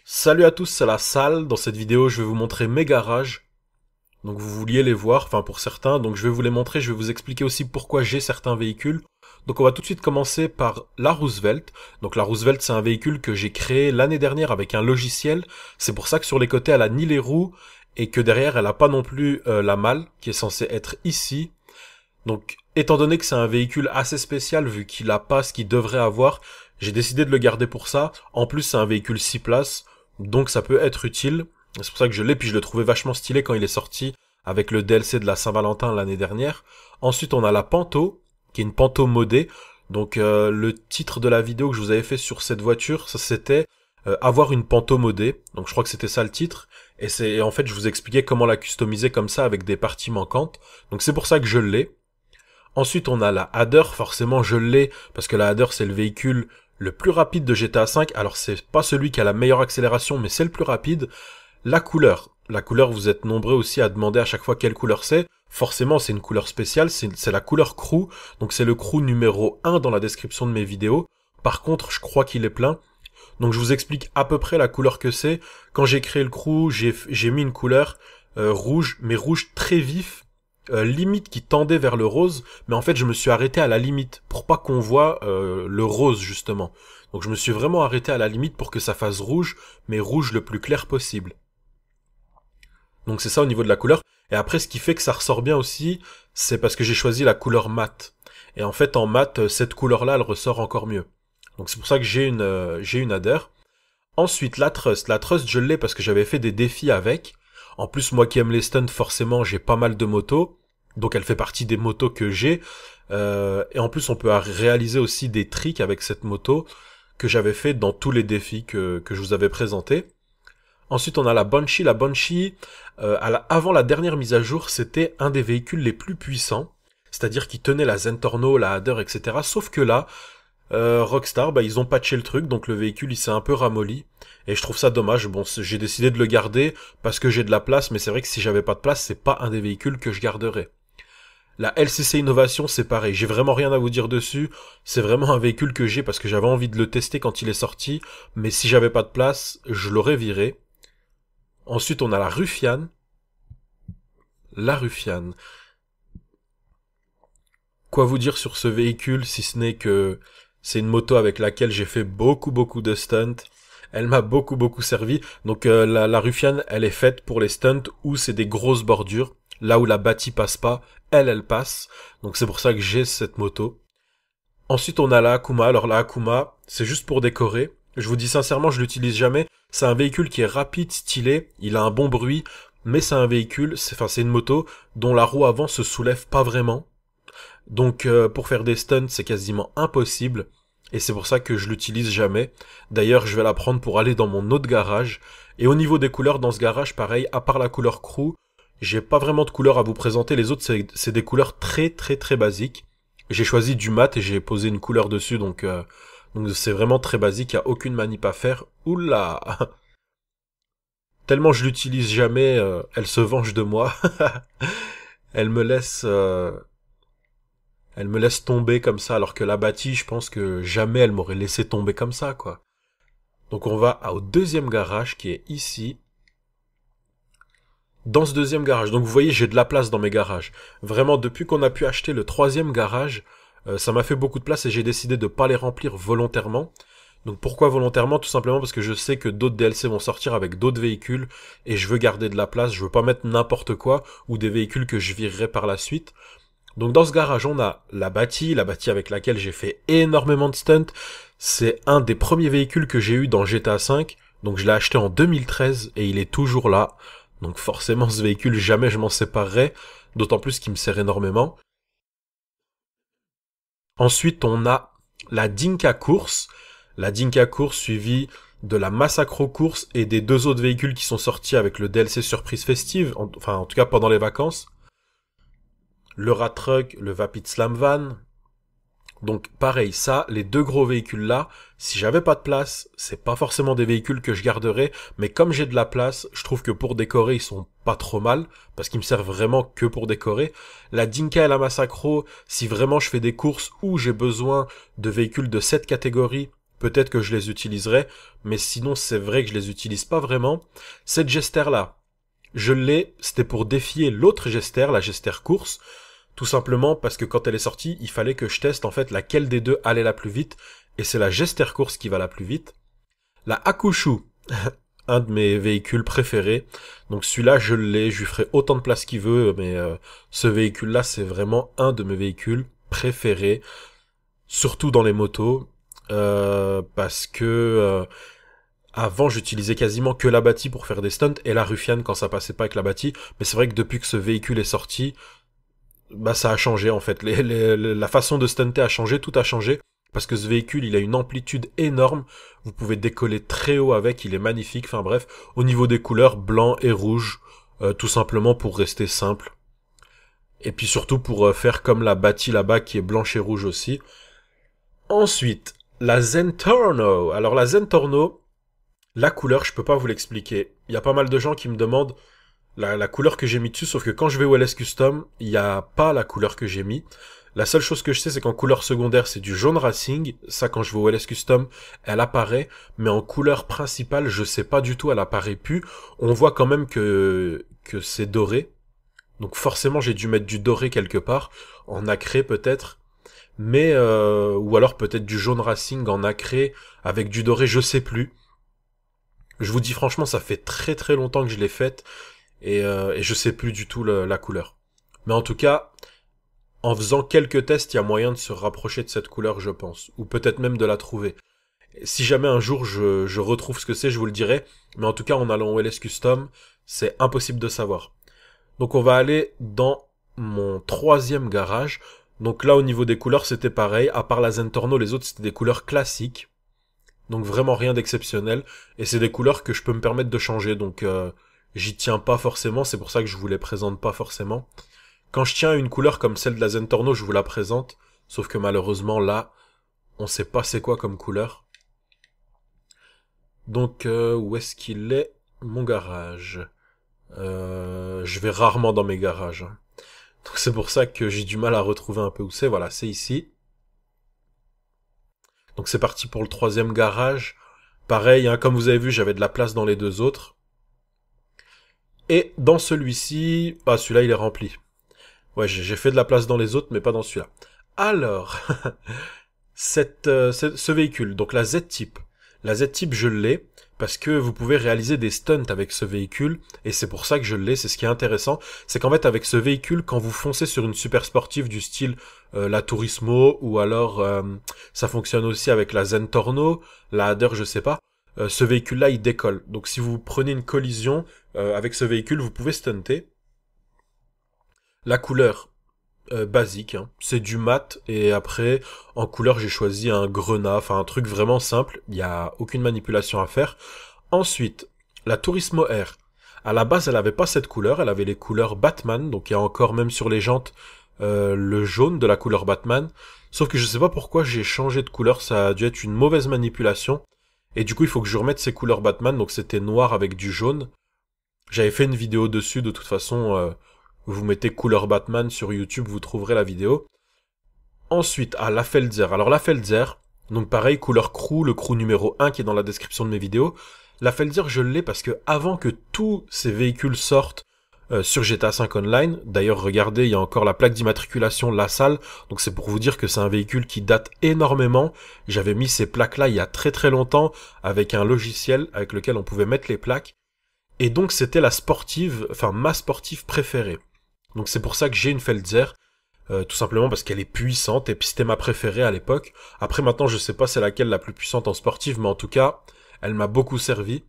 Salut à tous, c'est la salle. Dans cette vidéo, je vais vous montrer mes garages. Donc vous vouliez les voir, enfin pour certains. Donc je vais vous les montrer, je vais vous expliquer aussi pourquoi j'ai certains véhicules. Donc on va tout de suite commencer par la Roosevelt. Donc la Roosevelt, c'est un véhicule que j'ai créé l'année dernière avec un logiciel. C'est pour ça que sur les côtés, elle a ni les roues et que derrière, elle a pas non plus la malle qui est censée être ici. Donc étant donné que c'est un véhicule assez spécial vu qu'il a pas ce qu'il devrait avoir, j'ai décidé de le garder pour ça. En plus, c'est un véhicule 6 places, donc ça peut être utile. C'est pour ça que je l'ai, puis je le trouvais vachement stylé quand il est sorti avec le DLC de la Saint-Valentin l'année dernière. Ensuite, on a la Panto, qui est une Panto modée. Donc le titre de la vidéo que je vous avais fait sur cette voiture, ça c'était avoir une Panto modée. Donc je crois que c'était ça le titre. Et en fait, je vous expliquais comment la customiser comme ça avec des parties manquantes. Donc c'est pour ça que je l'ai. Ensuite, on a la Hadder, forcément je l'ai, parce que la Hadder c'est le véhicule le plus rapide de GTA V. Alors c'est pas celui qui a la meilleure accélération, mais c'est le plus rapide. La couleur. La couleur, vous êtes nombreux aussi à demander à chaque fois quelle couleur c'est. Forcément, c'est une couleur spéciale, c'est la couleur crew. Donc c'est le crew numéro 1 dans la description de mes vidéos. Par contre, je crois qu'il est plein. Donc je vous explique à peu près la couleur que c'est. Quand j'ai créé le crew, j'ai mis une couleur rouge, mais rouge très vif, limite qui tendait vers le rose, mais en fait je me suis arrêté à la limite pour pas qu'on voit le rose justement. Donc je me suis vraiment arrêté à la limite pour que ça fasse rouge, mais rouge le plus clair possible. Donc c'est ça au niveau de la couleur. Et après ce qui fait que ça ressort bien aussi, c'est parce que j'ai choisi la couleur mat. Et en fait en mat, cette couleur-là elle ressort encore mieux. Donc c'est pour ça que j'ai une Hadder. Ensuite la Trust. La Trust je l'ai parce que j'avais fait des défis avec. En plus moi qui aime les stunts forcément j'ai pas mal de motos. Donc elle fait partie des motos que j'ai. Et en plus on peut réaliser aussi des tricks avec cette moto que j'avais fait dans tous les défis que je vous avais présentés. Ensuite on a la Banshee. La Banshee, avant la dernière mise à jour, c'était un des véhicules les plus puissants. C'est-à-dire qu'il tenait la Zentorno, la Hadder, etc. Sauf que là, Rockstar, ils ont patché le truc, donc le véhicule il s'est un peu ramolli. Et je trouve ça dommage. Bon, j'ai décidé de le garder parce que j'ai de la place, mais c'est vrai que si j'avais pas de place, c'est pas un des véhicules que je garderais. La LCC Innovation, c'est pareil. J'ai vraiment rien à vous dire dessus. C'est vraiment un véhicule que j'ai parce que j'avais envie de le tester quand il est sorti. Mais si j'avais pas de place, je l'aurais viré. Ensuite, on a la Ruffian. La Ruffian. Quoi vous dire sur ce véhicule si ce n'est que c'est une moto avec laquelle j'ai fait beaucoup de stunts. Elle m'a beaucoup servi. Donc la Ruffian, elle est faite pour les stunts où c'est des grosses bordures. Là où la bâtie passe pas, elle passe. Donc c'est pour ça que j'ai cette moto. Ensuite on a la Akuma. Alors la Akuma, c'est juste pour décorer. Je vous dis sincèrement, je l'utilise jamais. C'est un véhicule qui est rapide, stylé, il a un bon bruit, mais c'est un véhicule, c'est une moto dont la roue avant se soulève pas vraiment. Donc pour faire des stunts, c'est quasiment impossible. Et c'est pour ça que je l'utilise jamais. D'ailleurs, je vais la prendre pour aller dans mon autre garage. Et au niveau des couleurs dans ce garage, pareil, à part la couleur crew, j'ai pas vraiment de couleurs à vous présenter. Les autres, c'est des couleurs très basiques. J'ai choisi du mat et j'ai posé une couleur dessus, donc c'est vraiment très basique, il y a aucune manip à faire. Oula. Tellement je l'utilise jamais, elle se venge de moi. elle me laisse... Elle me laisse tomber comme ça, alors que la bâtie, je pense que jamais elle m'aurait laissé tomber comme ça, quoi. Donc on va au deuxième garage qui est ici. Dans ce deuxième garage, donc vous voyez, j'ai de la place dans mes garages. Vraiment, depuis qu'on a pu acheter le troisième garage, ça m'a fait beaucoup de place et j'ai décidé de pas les remplir volontairement. Donc pourquoi volontairement? Tout simplement parce que je sais que d'autres DLC vont sortir avec d'autres véhicules et je veux garder de la place, je veux pas mettre n'importe quoi ou des véhicules que je virerai par la suite. Donc dans ce garage, on a la bâtie avec laquelle j'ai fait énormément de stunts. C'est un des premiers véhicules que j'ai eu dans GTA V. Donc je l'ai acheté en 2013 et il est toujours là. Donc forcément ce véhicule, jamais je m'en séparerai. D'autant plus qu'il me sert énormément. Ensuite, on a la Dinka Course. La Dinka Course suivie de la Massacro Course et des deux autres véhicules qui sont sortis avec le DLC Surprise Festive. Enfin, en tout cas pendant les vacances. Le Rat Truck, le Vapid Slam Van. Donc pareil, ça, les deux gros véhicules là, si j'avais pas de place, c'est pas forcément des véhicules que je garderais, mais comme j'ai de la place, je trouve que pour décorer, ils sont pas trop mal, parce qu'ils me servent vraiment que pour décorer. La Dinka et la Massacro, si vraiment je fais des courses où j'ai besoin de véhicules de cette catégorie, peut-être que je les utiliserai, mais sinon c'est vrai que je les utilise pas vraiment. Cette Jester-là, je l'ai, c'était pour défier l'autre Jester, la Jester course, tout simplement parce que quand elle est sortie, il fallait que je teste en fait laquelle des deux allait la plus vite, et c'est la Jester course qui va la plus vite. La Hakushu, un de mes véhicules préférés, donc celui-là je l'ai, je lui ferai autant de place qu'il veut, mais ce véhicule-là c'est vraiment un de mes véhicules préférés, surtout dans les motos, parce que avant j'utilisais quasiment que la Bati pour faire des stunts, et la Ruffian quand ça passait pas avec la Bati, mais c'est vrai que depuis que ce véhicule est sorti, bah ça a changé en fait. La façon de stunter a changé, tout a changé. Parce que ce véhicule, il a une amplitude énorme. Vous pouvez décoller très haut avec, il est magnifique. Enfin bref, au niveau des couleurs, blanc et rouge, tout simplement pour rester simple. Et puis surtout pour faire comme la Bati là-bas qui est blanche et rouge aussi. Ensuite, la Zentorno. Alors la Zentorno, la couleur, je peux pas vous l'expliquer. Il y a pas mal de gens qui me demandent la couleur que j'ai mis dessus, sauf que quand je vais au LS Custom, il n'y a pas la couleur que j'ai mis. La seule chose que je sais, c'est qu'en couleur secondaire, c'est du jaune racing. Ça, quand je vais au LS Custom, elle apparaît. Mais en couleur principale, je sais pas du tout, elle apparaît plus. On voit quand même que c'est doré. Donc forcément, j'ai dû mettre du doré quelque part. En nacré, peut-être. Mais, ou alors peut-être du jaune racing en nacré avec du doré, je sais plus. Je vous dis franchement, ça fait très très longtemps que je l'ai faite. Et je sais plus du tout la couleur. Mais en tout cas, en faisant quelques tests, il y a moyen de se rapprocher de cette couleur, je pense. Ou peut-être même de la trouver. Si jamais un jour je retrouve ce que c'est, je vous le dirai. Mais en tout cas, en allant au LS Custom, c'est impossible de savoir. Donc on va aller dans mon troisième garage. Donc là, au niveau des couleurs, c'était pareil. À part la Zentorno, les autres, c'était des couleurs classiques. Donc vraiment rien d'exceptionnel. Et c'est des couleurs que je peux me permettre de changer. Donc j'y tiens pas forcément. C'est pour ça que je vous les présente pas forcément. Quand je tiens à une couleur comme celle de la Zentorno, je vous la présente. Sauf que malheureusement, là, on sait pas c'est quoi comme couleur. Donc, où est-ce qu'il est, mon garage? Je vais rarement dans mes garages. Hein. Donc c'est pour ça que j'ai du mal à retrouver un peu où c'est. Voilà, c'est ici. Donc c'est parti pour le troisième garage. Pareil, hein, comme vous avez vu, j'avais de la place dans les deux autres. Et dans celui-ci, ah celui-là il est rempli. Ouais, j'ai fait de la place dans les autres, mais pas dans celui-là. Alors, ce véhicule, donc la Z-Type. La Z-Type, je l'ai, parce que vous pouvez réaliser des stunts avec ce véhicule, et c'est pour ça que je l'ai, c'est ce qui est intéressant. C'est qu'en fait, avec ce véhicule, quand vous foncez sur une super sportive du style la Turismo, ou alors ça fonctionne aussi avec la Zentorno, la Hader, je sais pas, ce véhicule-là, il décolle. Donc si vous prenez une collision avec ce véhicule, vous pouvez stunter. La couleur, basique, hein. C'est du mat, et après, en couleur, j'ai choisi un grenat, enfin un truc vraiment simple, il n'y a aucune manipulation à faire. Ensuite, la Turismo R. À la base, elle avait pas cette couleur, elle avait les couleurs Batman, donc il y a encore même sur les jantes le jaune de la couleur Batman. Sauf que je sais pas pourquoi j'ai changé de couleur, ça a dû être une mauvaise manipulation. Et du coup, il faut que je remette ces couleurs Batman, donc c'était noir avec du jaune. J'avais fait une vidéo dessus, de toute façon, vous mettez couleur Batman sur YouTube, vous trouverez la vidéo. Ensuite, la Felzer. Alors la Felzer, donc pareil, couleur crew, le crew numéro 1 qui est dans la description de mes vidéos. La Felzer, je l'ai parce que avant que tous ces véhicules sortent sur GTA 5 Online, d'ailleurs regardez, il y a encore la plaque d'immatriculation La Salle, donc c'est pour vous dire que c'est un véhicule qui date énormément. J'avais mis ces plaques-là il y a très très longtemps avec un logiciel avec lequel on pouvait mettre les plaques. Et donc c'était la sportive, enfin ma sportive préférée. Donc c'est pour ça que j'ai une Felzer, tout simplement parce qu'elle est puissante, et puis c'était ma préférée à l'époque. Après maintenant je sais pas c'est laquelle la plus puissante en sportive, mais en tout cas, elle m'a beaucoup servi.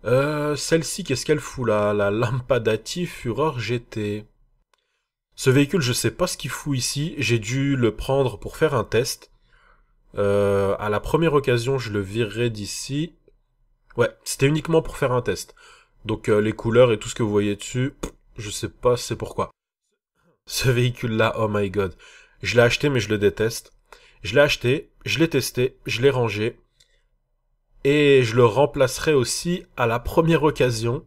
Celle-ci, qu'est-ce qu'elle fout la Lampadati Fureur GT. Ce véhicule, je sais pas ce qu'il fout ici, j'ai dû le prendre pour faire un test. À la première occasion, je le virerai d'ici. Ouais, c'était uniquement pour faire un test. Donc les couleurs et tout ce que vous voyez dessus, je sais pas c'est pourquoi. Ce véhicule-là, oh my god. Je l'ai acheté mais je le déteste. Je l'ai acheté, je l'ai testé, je l'ai rangé. Et je le remplacerai aussi à la première occasion.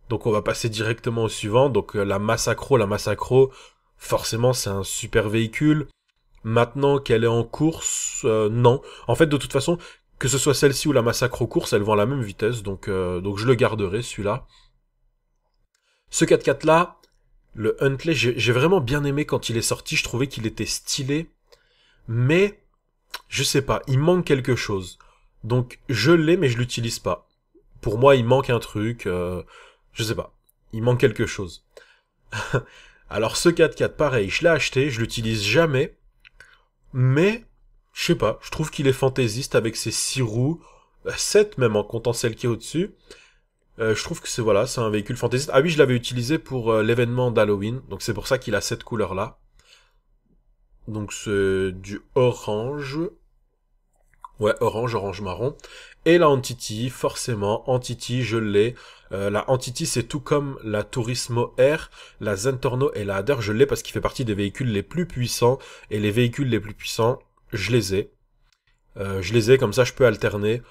Donc on va passer directement au suivant. Donc la Massacro, forcément c'est un super véhicule. Maintenant qu'elle est en course, non. En fait, de toute façon, que ce soit celle-ci ou la Massacre aux courses, elles vont à la même vitesse, donc je le garderai, celui-là. Ce 4x4 là, le Huntley, j'ai vraiment bien aimé quand il est sorti, je trouvais qu'il était stylé, mais je sais pas, il manque quelque chose. Donc je l'ai mais je l'utilise pas. Pour moi, il manque un truc, je sais pas, il manque quelque chose. Alors ce 4x4 pareil, je l'ai acheté, je l'utilise jamais, mais je sais pas, je trouve qu'il est fantaisiste avec ses 6 roues, 7 même en comptant celle qui est au-dessus. Je trouve que c'est voilà, c'est un véhicule fantaisiste. Ah oui, je l'avais utilisé pour l'événement d'Halloween, donc c'est pour ça qu'il a cette couleur là. Donc c'est du orange. Ouais, orange, orange marron. Et la Entity, forcément, Entity, je l'ai. La Entity, c'est tout comme la Turismo R, la Zentorno et la Hader, je l'ai parce qu'il fait partie des véhicules les plus puissants. Et les véhicules les plus puissants, je les ai. Je les ai, comme ça je peux alterner.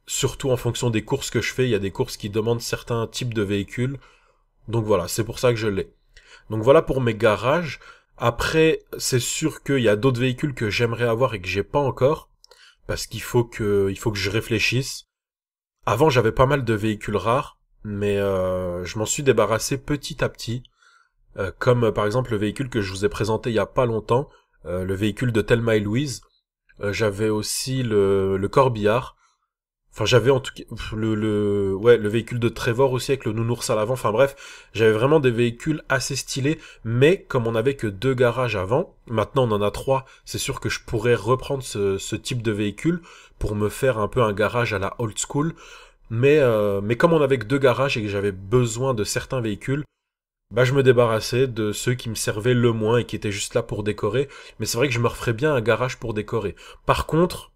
Surtout en fonction des courses que je fais, il y a des courses qui demandent certains types de véhicules. Donc voilà, c'est pour ça que je l'ai. Donc voilà pour mes garages. Après, c'est sûr qu'il y a d'autres véhicules que j'aimerais avoir et que j'ai pas encore. Parce qu'il faut que je réfléchisse. Avant, j'avais pas mal de véhicules rares, mais je m'en suis débarrassé petit à petit. Comme par exemple le véhicule que je vous ai présenté il y a pas longtemps, le véhicule de Thelma et Louise. J'avais aussi le corbillard. Enfin, j'avais en tout cas le véhicule de Trevor aussi avec le nounours à l'avant. Enfin bref, j'avais vraiment des véhicules assez stylés. Mais comme on n'avait que 2 garages avant, maintenant on en a 3. C'est sûr que je pourrais reprendre ce type de véhicule pour me faire un peu un garage à la old school. Mais comme on avait que 2 garages et que j'avais besoin de certains véhicules, bah je me débarrassais de ceux qui me servaient le moins et qui étaient juste là pour décorer. Mais c'est vrai que je me referais bien un garage pour décorer. Par contre,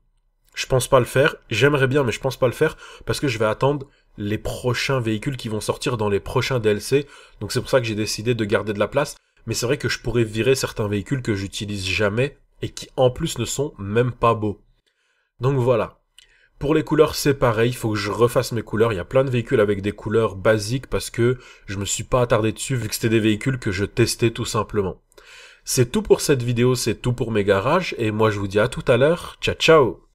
je pense pas le faire. J'aimerais bien, mais je pense pas le faire parce que je vais attendre les prochains véhicules qui vont sortir dans les prochains DLC. Donc c'est pour ça que j'ai décidé de garder de la place. Mais c'est vrai que je pourrais virer certains véhicules que j'utilise jamais et qui en plus ne sont même pas beaux. Donc voilà. Pour les couleurs, c'est pareil. Il faut que je refasse mes couleurs. Il y a plein de véhicules avec des couleurs basiques parce que je me suis pas attardé dessus vu que c'était des véhicules que je testais tout simplement. C'est tout pour cette vidéo, c'est tout pour mes garages et moi je vous dis à tout à l'heure. Ciao ciao!